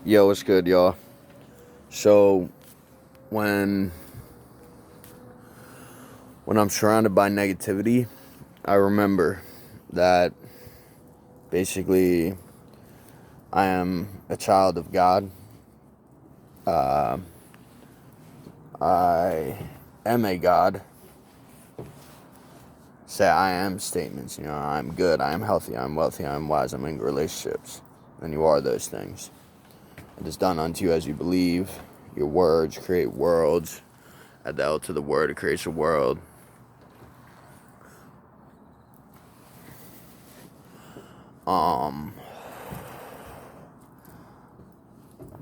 Yo, what's good, y'all? So when I'm surrounded by negativity, I remember that basically I am a child of God. I am a God. Say I am statements. I'm good. I am healthy. I'm wealthy. I'm wise. I'm in relationships. And you are those things. It is done unto you as you believe. Your words create worlds. Add the L to the word, it creates a world.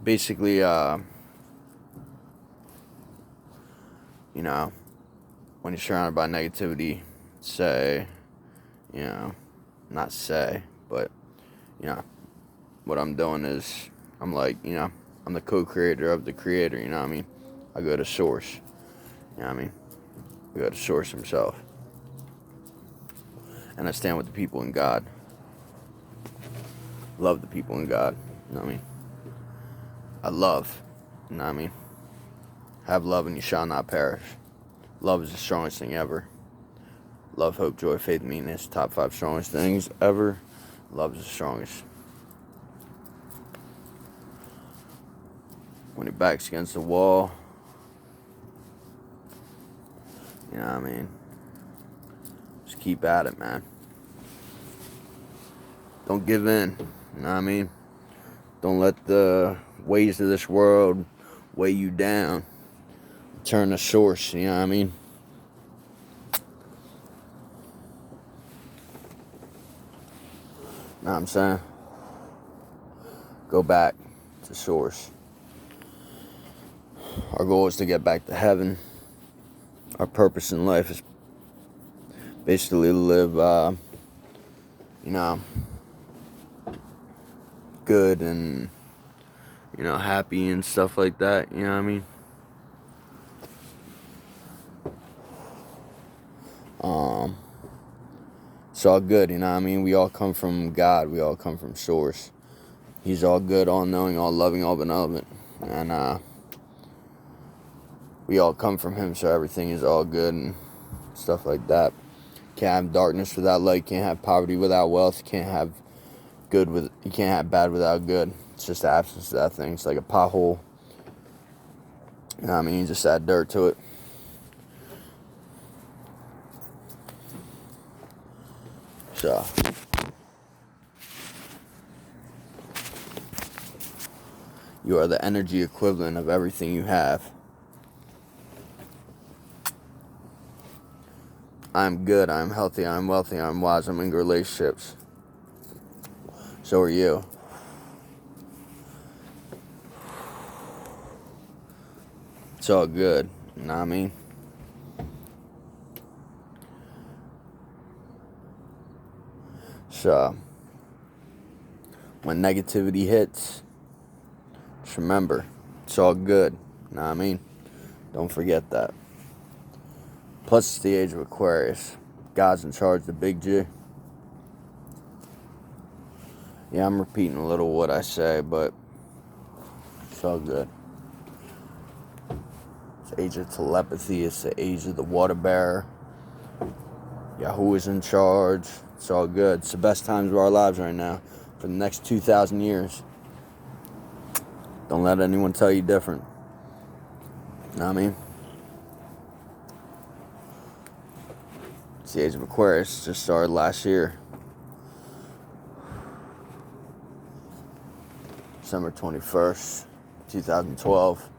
Basically, when you're surrounded by negativity, say, not say, but, what I'm doing is, I'm like, I'm the co-creator of the creator, you know what I mean? I go to source, you know what I mean? I go to source himself. And I stand with the people in God. Love the people in God, you know what I mean? I love, you know what I mean? Have love and you shall not perish. Love is the strongest thing ever. Love, hope, joy, faith, meekness, top 5 strongest things ever. Love is the strongest. When your back's against the wall, you know what I mean? Just keep at it, man. Don't give in, you know what I mean? Don't let the ways of this world weigh you down. Turn to source, you know what I mean? Know what I'm saying? Go back to source. Our goal is to get back to heaven. Our purpose in life is basically to live, good and, happy and stuff like that, you know what I mean? It's all good, you know what I mean? We all come from God. We all come from source. He's all good, all knowing, all loving, all benevolent. And, we all come from him, so everything is all good and stuff like that. Can't have darkness without light. Can't have poverty without wealth. You can't have bad without good. It's just the absence of that thing. It's like a pothole. You know what I mean? You just add dirt to it. So, you are the energy equivalent of everything you have. I'm good, I'm healthy, I'm wealthy, I'm wise, I'm in relationships. So are you. It's all good, you know what I mean? So, when negativity hits, just remember, it's all good, you know what I mean? Don't forget that. Plus, it's the age of Aquarius. God's in charge, the big G. Yeah, I'm repeating a little what I say, but it's all good. It's the age of telepathy. It's the age of the water bearer. Yahoo is in charge. It's all good. It's the best times of our lives right now. For the next 2,000 years. Don't let anyone tell you different. You know what I mean? It's the age of Aquarius. Just started last year. December 21st, 2012.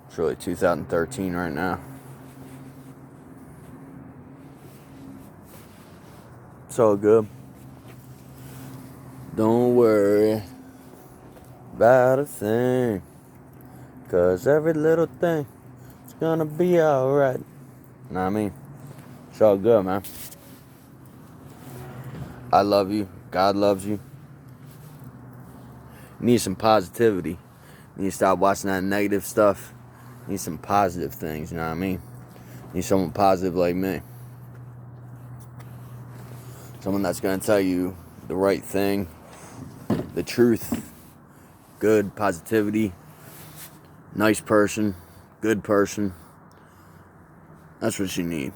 It's really 2013 right now. It's all good. Don't worry about a thing, 'cause every little thing is gonna be alright. Know what I mean? It's all good, man. I love you. God loves you. You need some positivity. You need to stop watching that negative stuff. You need some positive things, you know what I mean? You need someone positive like me. Someone that's going to tell you the right thing, the truth, good, positivity, nice person, good person. That's what you need.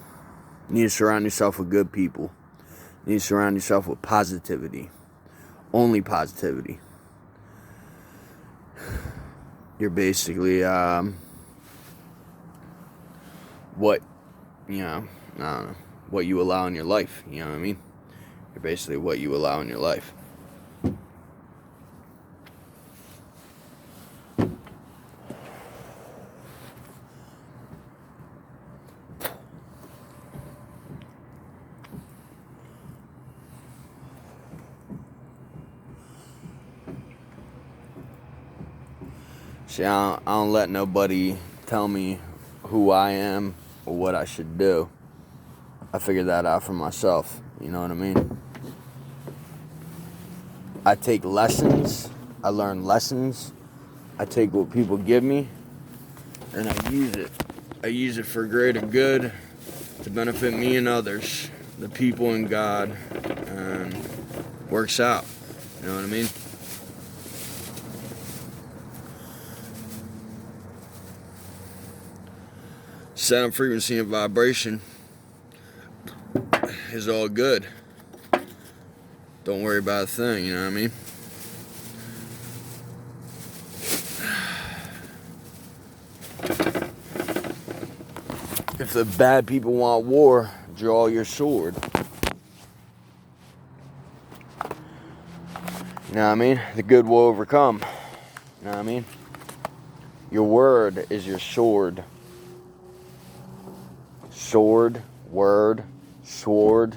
You need to surround yourself with good people. You need to surround yourself with positivity. Only positivity. You're basically, what, I don't know, what you allow in your life. You know what I mean? You're basically what you allow in your life. See, I don't let nobody tell me who I am or what I should do. I figured that out for myself. You know what I mean? I take lessons. I learn lessons. I take what people give me, and I use it. I use it for greater good, to benefit me and others, the people and God, and works out. You know what I mean? Sound, frequency, and vibration is all good. Don't worry about a thing, you know what I mean? If the bad people want war, draw your sword. You know what I mean? The good will overcome. You know what I mean? Your word is your sword. Sword, word, sword.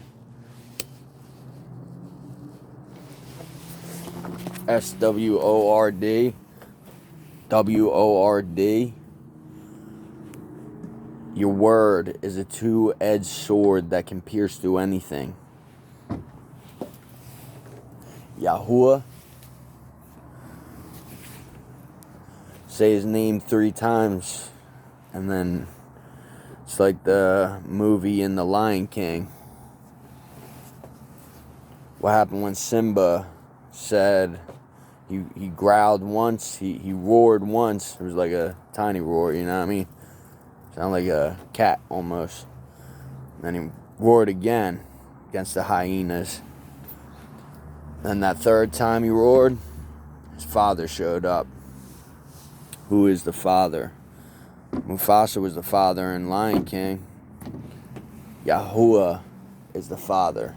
SWORD. WORD. Your word is a two-edged sword that can pierce through anything. Yahuwah. Say his name 3 times, and then it's like the movie in The Lion King. What happened when Simba said, he growled once, he roared once. It was like a tiny roar, you know what I mean? Sounded like a cat almost. And then he roared again against the hyenas. And that 3rd time he roared, his father showed up. Who is the father? Mufasa was the father in Lion King. Yahuwah is the father.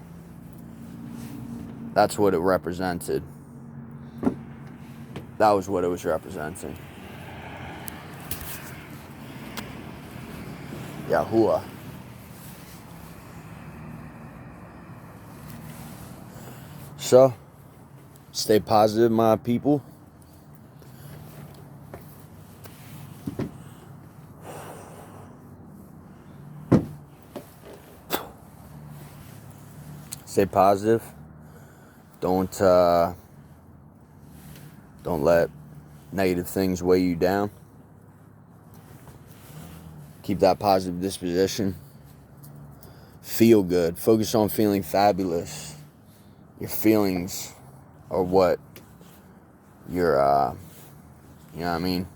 That's what it represented. That was what it was representing. Yahuwah. So, stay positive, my people. Stay positive. Don't let negative things weigh you down. Keep that positive disposition. Feel good. Focus on feeling fabulous. Your feelings are what your, you know what I mean?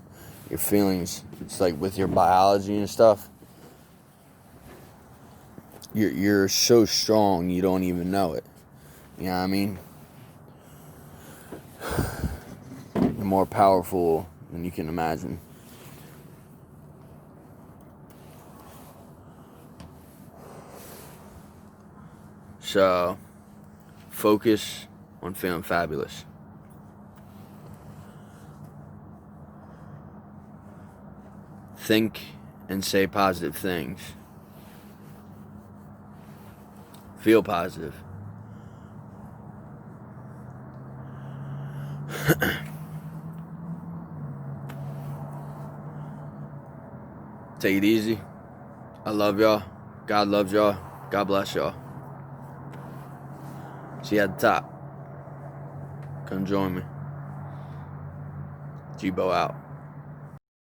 Your feelings, it's like with your biology and stuff. You're so strong, you don't even know it. You know what I mean? You're more powerful than you can imagine. So, focus on feeling fabulous. Think and say positive things. Feel positive. Take it easy. I love y'all. God loves y'all. God bless y'all. See you at the top. Come join me. G-Bo out.